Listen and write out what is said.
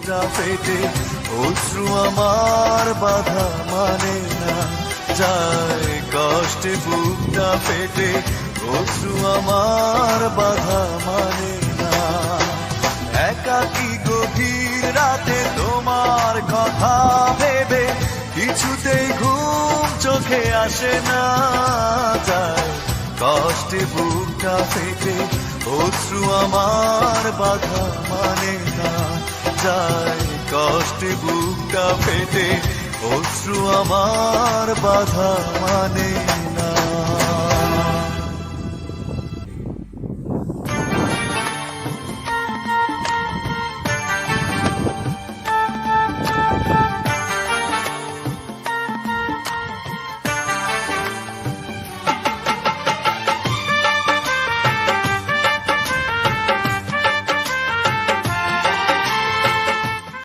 বুকটা ফেটে, অশ্রু আমার বাধা মানে না যায়, কষ্টে বুকটা ফেটে, অশ্রু আমার বাধা মানে না। একাকী গভীর রাতে তোমার কথা ভেবে কিছুতেই ঘুম চোখে আসে না যায়, কষ্টে বুকটা ফেটে, অশ্রু আমার বাধা মানে না যায়, কষ্টে বুকটা ফেটে, অশ্রু আমার বাধা মানে